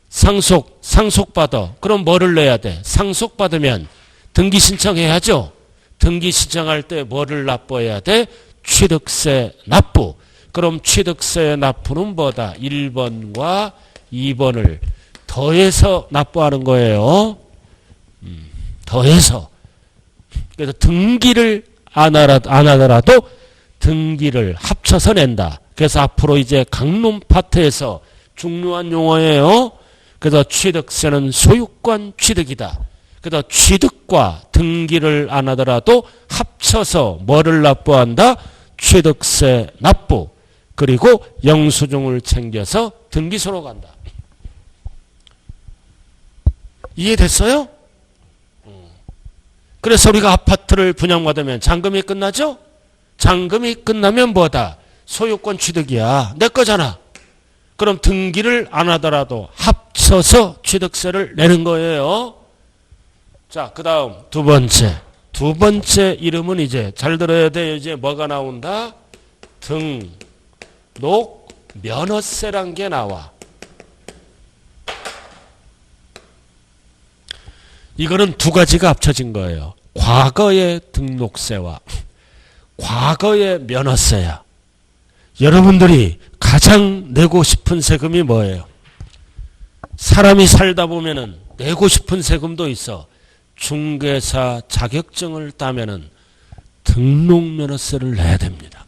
상속받아. 그럼 뭐를 내야 돼? 상속받으면 등기 신청해야죠? 등기 신청할 때 뭐를 납부해야 돼? 취득세 납부. 그럼 취득세 납부는 뭐다? 1번과 2번을 더해서 납부하는 거예요. 더해서. 그래서 등기를 안 하더라도 등기를 합쳐서 낸다. 그래서 앞으로 이제 강론 파트에서 중요한 용어예요. 그래서 취득세는 소유권 취득이다. 그래서 취득과 등기를 안 하더라도 합쳐서 뭐를 납부한다? 취득세 납부. 그리고 영수증을 챙겨서 등기소로 간다. 이해됐어요? 그래서 우리가 아파트를 분양받으면 잔금이 끝나죠? 잔금이 끝나면 뭐다? 소유권 취득이야. 내 거잖아. 그럼 등기를 안 하더라도 합쳐서 취득세를 내는 거예요. 자, 그 다음 두 번째 이름은 이제 잘 들어야 돼. 이제 뭐가 나온다? 등록 면허세란 게 나와. 이거는 두 가지가 합쳐진 거예요. 과거의 등록세와 과거의 면허세야. 여러분들이 가장 내고 싶은 세금이 뭐예요? 사람이 살다 보면은 내고 싶은 세금도 있어. 중개사 자격증을 따면은 등록면허세를 내야 됩니다.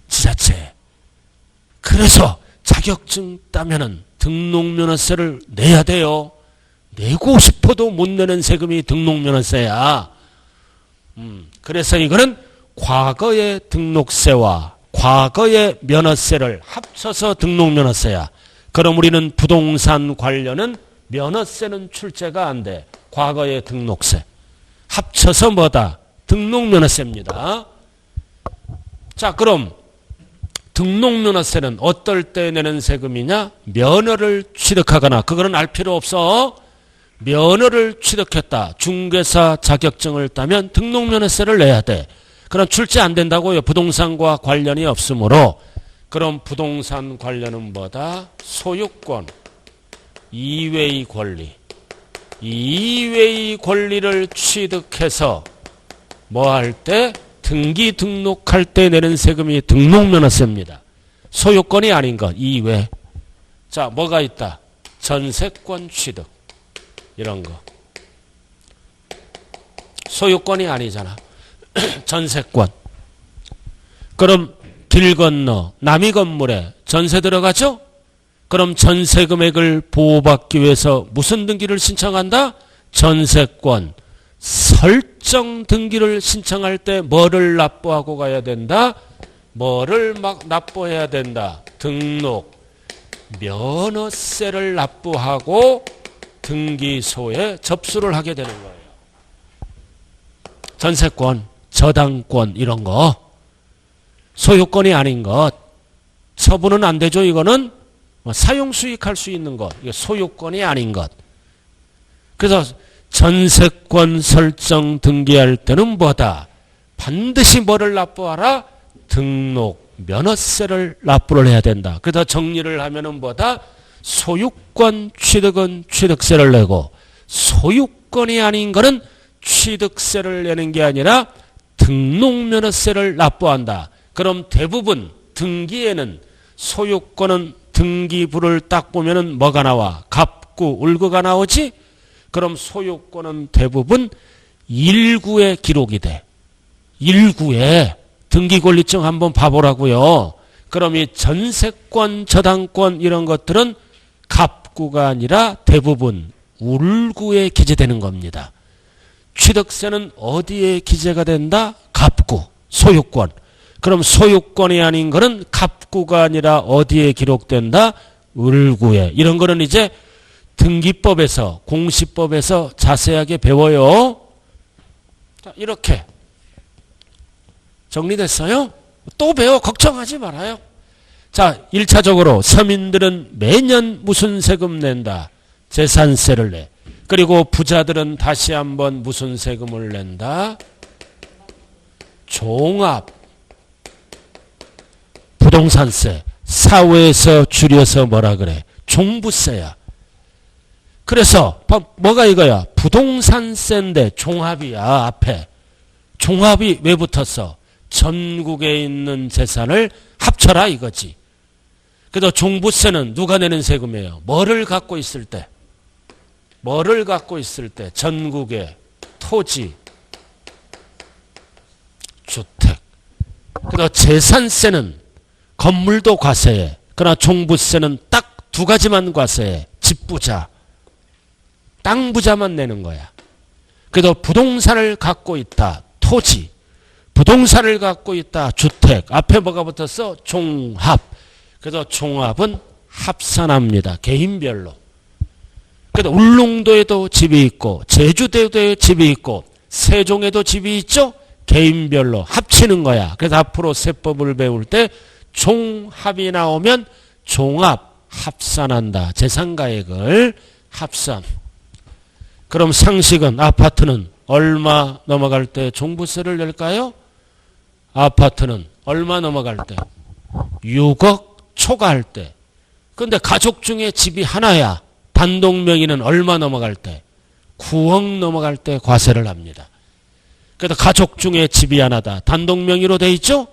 지자체에. 그래서 자격증 따면은 등록면허세를 내야 돼요. 내고 싶어도 못 내는 세금이 등록면허세야. 그래서 이거는 과거의 등록세와 과거의 면허세를 합쳐서 등록면허세야. 그럼 우리는 부동산 관련은 면허세는 출제가 안 돼. 과거의 등록세. 합쳐서 뭐다? 등록면허세입니다. 자, 그럼 등록면허세는 어떨 때 내는 세금이냐? 면허를 취득하거나, 그거는 알 필요 없어. 면허를 취득했다. 중개사 자격증을 따면 등록면허세를 내야 돼. 그럼 출제 안 된다고요. 부동산과 관련이 없으므로. 그럼 부동산 관련은 뭐다? 소유권, 이외의 권리. 이외의 권리를 취득해서 뭐 할 때? 등기 등록할 때 내는 세금이 등록면허세입니다. 소유권이 아닌 것, 이외. 자, 뭐가 있다? 전세권 취득. 이런 거. 소유권이 아니잖아. 전세권. 그럼 길 건너 남이 건물에 전세 들어가죠? 그럼 전세 금액을 보호받기 위해서 무슨 등기를 신청한다? 전세권 설정 등기를 신청할 때 뭐를 납부하고 가야 된다? 뭐를 막 납부해야 된다? 등록, 면허세를 납부하고 등기소에 접수를 하게 되는 거예요. 전세권, 저당권 이런 거, 소유권이 아닌 것, 처분은 안 되죠. 이거는 사용 수익할 수 있는 것, 이게 소유권이 아닌 것. 그래서 전세권 설정 등기할 때는 뭐다? 반드시 뭐를 납부하라? 등록, 면허세를 납부를 해야 된다. 그래서 정리를 하면은 뭐다? 소유권 취득은 취득세를 내고 소유권이 아닌 거는 취득세를 내는 게 아니라 등록면허세를 납부한다. 그럼 대부분 등기에는 소유권은 등기부를 딱 보면은 뭐가 나와? 갑구, 을구가 나오지? 그럼 소유권은 대부분 1구에 기록이 돼. 1구에 등기권리증 한번 봐보라고요. 그럼 이 전세권, 저당권 이런 것들은 갑구가 아니라 대부분 을구에 기재되는 겁니다. 취득세는 어디에 기재가 된다? 갑구, 소유권. 그럼 소유권이 아닌 거는 갑구가 아니라 어디에 기록된다? 을구에. 이런 거는 이제 등기법에서, 공시법에서 자세하게 배워요. 자, 이렇게 정리됐어요? 또 배워. 걱정하지 말아요. 자, 1차적으로 서민들은 매년 무슨 세금 낸다? 재산세를 내. 그리고 부자들은 다시 한번 무슨 세금을 낸다? 종합 부동산세. 사회에서 줄여서 뭐라 그래? 종부세야. 그래서 뭐가 이거야? 부동산세인데 종합이야. 앞에 종합이 왜 붙었어? 전국에 있는 재산을 합쳐라 이거지. 그래서 종부세는 누가 내는 세금이에요? 뭐를 갖고 있을 때? 뭐를 갖고 있을 때? 전국에 토지, 주택. 그래서 재산세는 건물도 과세해. 그러나 종부세는 딱 두 가지만 과세해. 집부자, 땅부자만 내는 거야. 그래서 부동산을 갖고 있다. 토지. 부동산을 갖고 있다. 주택. 앞에 뭐가 붙었어? 종합. 그래서 종합은 합산합니다. 개인별로. 그래서 울릉도에도 집이 있고 제주도에도 집이 있고 세종에도 집이 있죠? 개인별로 합치는 거야. 그래서 앞으로 세법을 배울 때 종합이 나오면 종합 합산한다. 재산가액을 합산. 그럼 상식은 아파트는 얼마 넘어갈 때 종부세를 낼까요? 아파트는 얼마 넘어갈 때? 6억 초과할 때. 그런데 가족 중에 집이 하나야. 단독 명의는 얼마 넘어갈 때? 9억 넘어갈 때 과세를 합니다. 그래서 가족 중에 집이 하나다. 단독 명의로 돼 있죠?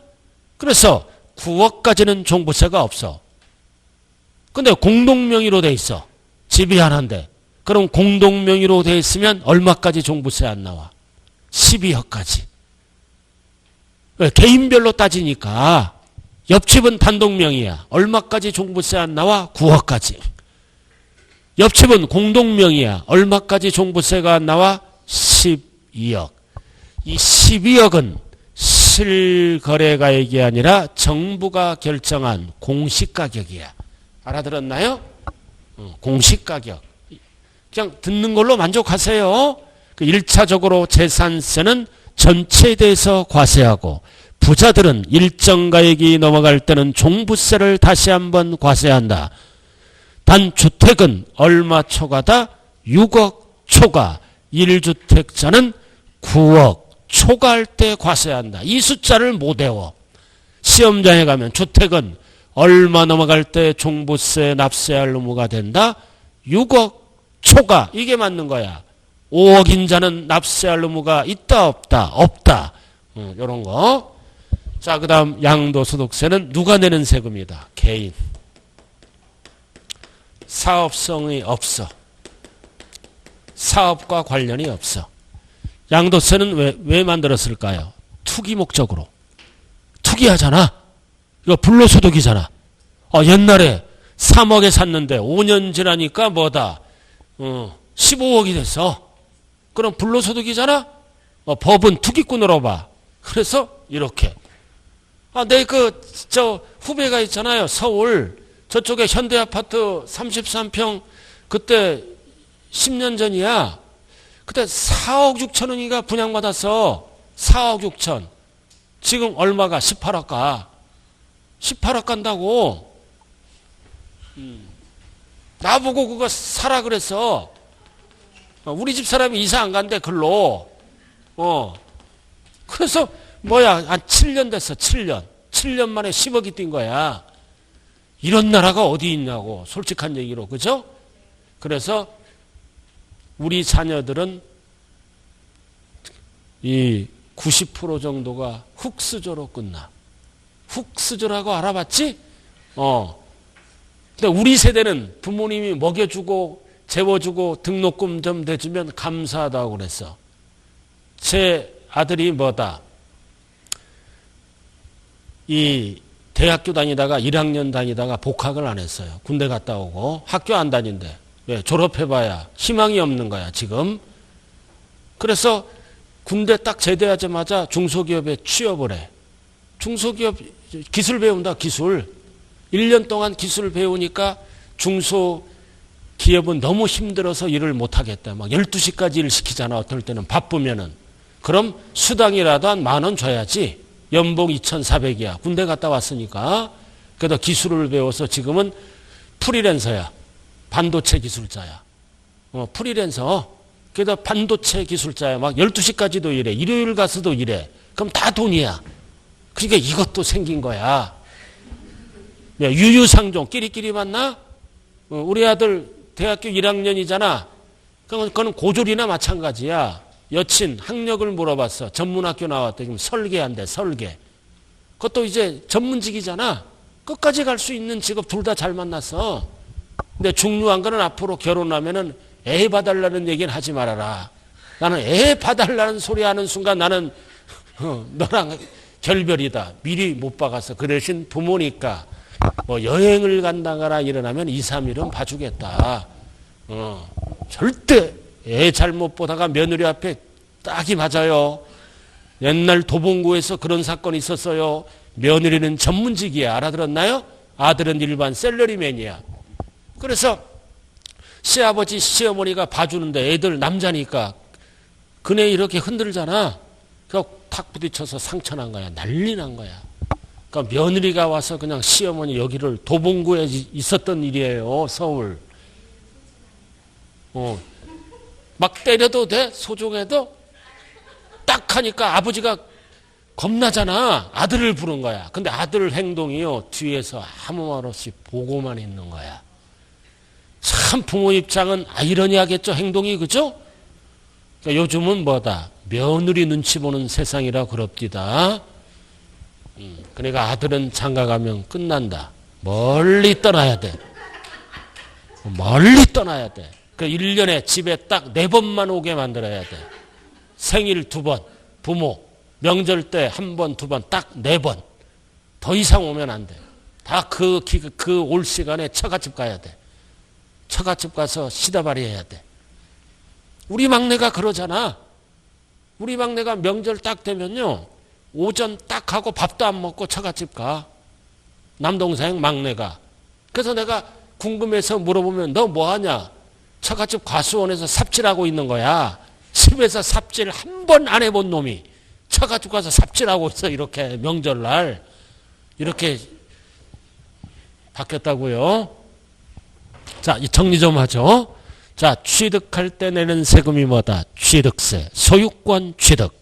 그래서 9억까지는 종부세가 없어. 근데 공동 명의로 돼 있어. 집이 하나인데. 그럼 공동 명의로 돼 있으면 얼마까지 종부세 안 나와? 12억까지. 개인별로 따지니까 옆집은 단독 명의야. 얼마까지 종부세 안 나와? 9억까지. 옆집은 공동 명의야. 얼마까지 종부세가 안 나와? 12억. 이 12억은 실거래가액이 아니라 정부가 결정한 공시가격이야. 알아들었나요? 공시가격. 그냥 듣는 걸로 만족하세요. 1차적으로 재산세는 전체에 대해서 과세하고 부자들은 일정 가액이 넘어갈 때는 종부세를 다시 한번 과세한다. 단 주택은 얼마 초과다? 6억 초과. 1주택자는 9억 초과할 때 과세한다. 이 숫자를 못 외워. 시험장에 가면 주택은 얼마 넘어갈 때 종부세 납세할 의무가 된다? 6억 초과. 이게 맞는 거야. 5억 인자는 납세할 의무가 있다 없다? 없다. 이런 거. 자, 그 다음 양도소득세는 누가 내는 세금이다? 개인. 사업성이 없어. 사업과 관련이 없어. 양도세는 왜 만들었을까요? 투기 목적으로. 투기하잖아. 이거 불로소득이잖아. 옛날에 3억에 샀는데 5년 지나니까 뭐다? 15억이 됐어. 그럼 불로소득이잖아? 법은 투기꾼으로 봐. 그래서 이렇게. 내 후배가 있잖아요. 서울. 저쪽에 현대아파트 33평 그때 10년 전이야. 그때 4억 6천 원이가 분양받았어. 4억 6천. 지금 얼마가? 18억 가. 18억 간다고. 나보고 그거 사라 그랬어. 우리 집 사람이 이사 안 간대, 글로. 그래서, 한 7년 됐어, 7년. 7년 만에 10억이 뛴 거야. 이런 나라가 어디 있냐고, 솔직한 얘기로, 그죠? 그래서, 우리 자녀들은 이 90% 정도가 흑수저로 끝나. 흑수저라고 알아봤지? 근데 우리 세대는 부모님이 먹여주고, 재워주고, 등록금 좀 대주면 감사하다고 그랬어. 제 아들이 이 대학교 다니다가 1학년 다니다가 복학을 안 했어요. 군대 갔다 오고 학교 안 다닌대. 왜? 졸업해봐야 희망이 없는 거야 지금. 그래서 군대 딱 제대하자마자 중소기업에 취업을 해. 중소기업 기술 배운다. 기술. 1년 동안 기술을 배우니까 중소기업은 너무 힘들어서 일을 못하겠다. 막 12시까지 일 시키잖아. 어떨 때는 바쁘면은. 그럼 수당이라도 한 10,000원 줘야지. 연봉 2,400이야. 군대 갔다 왔으니까. 그래도 기술을 배워서 지금은 프리랜서야. 반도체 기술자야. 프리랜서. 그래도 반도체 기술자야. 막 12시까지도 일해. 일요일 가서도 일해. 그럼 다 돈이야. 그러니까 이것도 생긴 거야. 유유상종. 끼리끼리 만나? 우리 아들 대학교 1학년이잖아. 그거는 고졸이나 마찬가지야. 여친 학력을 물어봤어. 전문학교 나왔대. 지금 설계한대. 설계. 그것도 이제 전문직이잖아. 끝까지 갈 수 있는 직업 둘 다 잘 만났어. 근데 중요한 거는 앞으로 결혼하면은 애 봐달라는 얘기는 하지 말아라. 나는 애 봐달라는 소리 하는 순간 나는 너랑 결별이다. 미리 못 봐갔어. 그 대신 부모니까 여행을 간다거나 일어나면 2, 3일은 봐주겠다. 절대 애 잘못 보다가 며느리 앞에 딱이 맞아요. 옛날 도봉구에서 그런 사건이 있었어요. 며느리는 전문직이야. 알아들었나요? 아들은 일반 셀러리맨이야. 그래서 시아버지 시어머니가 봐주는데 애들 남자니까 그네 이렇게 흔들잖아. 그래서 탁 부딪혀서 상처난 거야. 난리 난 거야. 그러니까 며느리가 와서 그냥 시어머니 여기를 도봉구에 있었던 일이에요. 서울. 막 때려도 돼? 소중해도? 딱 하니까 아버지가 겁나잖아. 아들을 부른 거야. 근데 아들 행동이요. 뒤에서 아무 말 없이 보고만 있는 거야. 참 부모 입장은 아이러니하겠죠. 행동이. 그죠? 그러니까 요즘은 며느리 눈치 보는 세상이라 그럽디다. 그러니까 아들은 장가가면 끝난다. 멀리 떠나야 돼. 멀리 떠나야 돼. 그 1년에 집에 딱 4번만 오게 만들어야 돼. 생일 2번, 부모, 명절 때 1번, 2번, 딱 4번. 더 이상 오면 안 돼. 다 그 올 시간에 처갓집 가야 돼. 처갓집 가서 시다발이 해야 돼. 우리 막내가 그러잖아. 우리 막내가 명절 딱 되면요. 오전 딱 하고 밥도 안 먹고 처갓집 가. 남동생 막내가. 그래서 내가 궁금해서 물어보면 너 뭐하냐? 처갓집 과수원에서 삽질하고 있는 거야. 집에서 삽질 한 번 안 해본 놈이 처갓집 가서 삽질하고 있어. 이렇게 명절날 이렇게 바뀌었다고요. 자, 정리 좀 하죠. 자, 취득할 때 내는 세금이 뭐다? 취득세, 소유권 취득.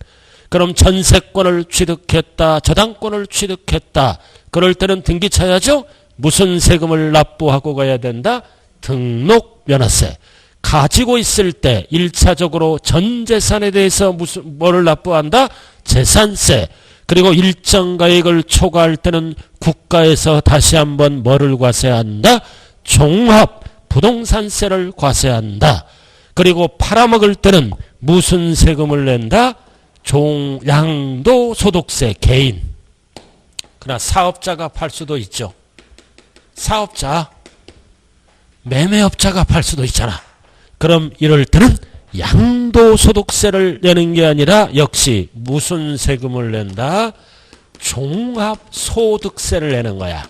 그럼 전세권을 취득했다, 저당권을 취득했다. 그럴 때는 등기 쳐야죠. 무슨 세금을 납부하고 가야 된다? 등록면허세. 가지고 있을 때 1차적으로 전 재산에 대해서 뭐를 납부한다? 재산세. 그리고 일정 가액을 초과할 때는 국가에서 다시 한번 뭐를 과세한다? 종합 부동산세를 과세한다. 그리고 팔아먹을 때는 무슨 세금을 낸다? 양도소득세 개인. 그러나 사업자가 팔 수도 있죠. 사업자, 매매업자가 팔 수도 있잖아. 그럼 이럴 때는 양도소득세를 내는 게 아니라 역시 무슨 세금을 낸다? 종합소득세를 내는 거야.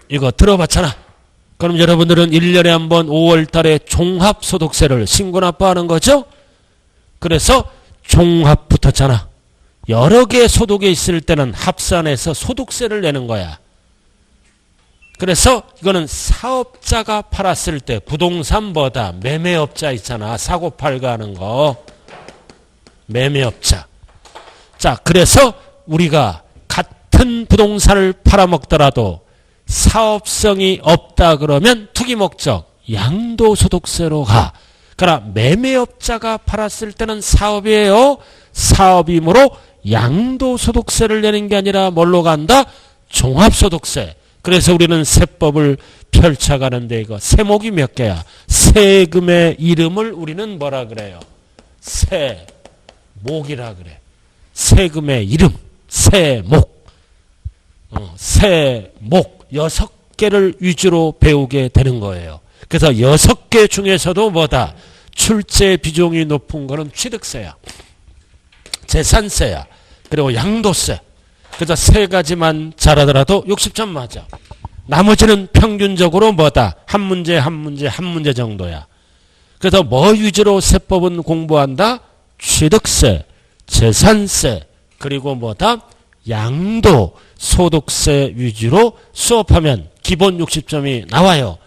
이거 들어봤잖아. 그럼 여러분들은 1년에 한 번 5월 달에 종합소득세를 신고납부하는 거죠? 그래서 종합 붙었잖아. 여러 개의 소득이 있을 때는 합산해서 소득세를 내는 거야. 그래서 이거는 사업자가 팔았을 때 부동산보다 매매업자 있잖아. 사고팔고 하는 거. 매매업자. 자, 그래서 우리가 같은 부동산을 팔아먹더라도 사업성이 없다 그러면 투기 목적 양도소득세로 가. 그러나 매매업자가 팔았을 때는 사업이에요. 사업이므로 양도소득세를 내는 게 아니라 뭘로 간다? 종합소득세. 그래서 우리는 세법을 펼쳐가는데 이거 세목이 몇 개야? 세금의 이름을 우리는 뭐라 그래요? 세목이라 그래. 세금의 이름, 세목. 세목 6개를 위주로 배우게 되는 거예요. 그래서 6개 중에서도 뭐다? 출제 비중이 높은 거는 취득세야. 재산세야. 그리고 양도세. 그래서 세 가지만 잘하더라도 60점 맞아. 나머지는 평균적으로 뭐다? 한 문제 정도야. 그래서 뭐 위주로 세법은 공부한다? 취득세, 재산세, 그리고 뭐다? 양도, 소득세 위주로 수업하면 기본 60점이 나와요.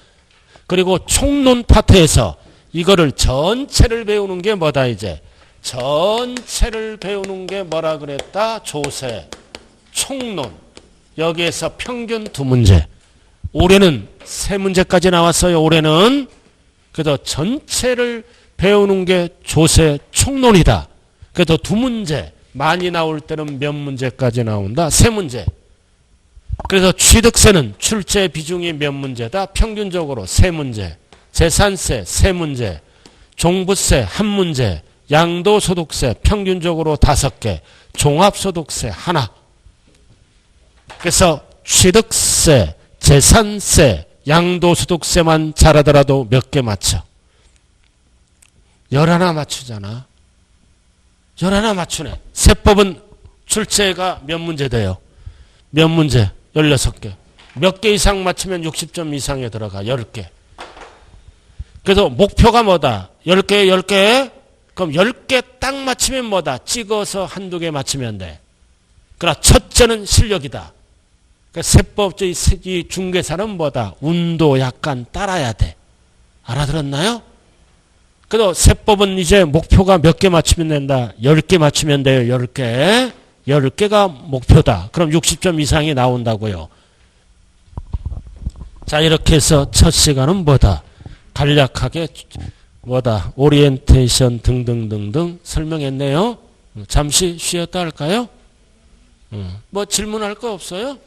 그리고 총론 파트에서 이거를 전체를 배우는 게 뭐다 이제? 전체를 배우는 게 뭐라 그랬다? 조세, 총론. 여기에서 평균 2문제. 올해는 3문제까지 나왔어요. 올해는. 그래서 전체를 배우는 게 조세, 총론이다. 그래서 2문제. 많이 나올 때는 몇 문제까지 나온다? 3문제. 그래서 취득세는 출제 비중이 몇 문제다? 평균적으로 3문제. 재산세 3문제. 종부세 1문제. 양도소득세 평균적으로 5개. 종합소득세 1. 그래서 취득세, 재산세, 양도소득세만 잘하더라도 몇 개 맞춰? 11 맞추잖아. 11 맞추네. 세법은 출제가 몇 문제 돼요? 몇 문제? 16개. 몇 개 이상 맞추면 60점 이상에 들어가. 10개. 그래서 목표가 뭐다? 10개, 10개. 그럼 10개 딱 맞추면 뭐다? 찍어서 한두 개 맞추면 돼. 그러나 첫째는 실력이다. 그러니까 세법적인 중개사는 뭐다? 운도 약간 따라야 돼. 알아들었나요? 그래도 세법은 이제 목표가 몇 개 맞추면 된다? 10개 맞추면 돼요. 10개. 10개가 목표다. 그럼 60점 이상이 나온다고요. 자, 이렇게 해서 첫 시간은 뭐다? 간략하게 뭐다? 오리엔테이션 등등등등 설명했네요. 잠시 쉬었다 할까요? 뭐 질문할 거 없어요?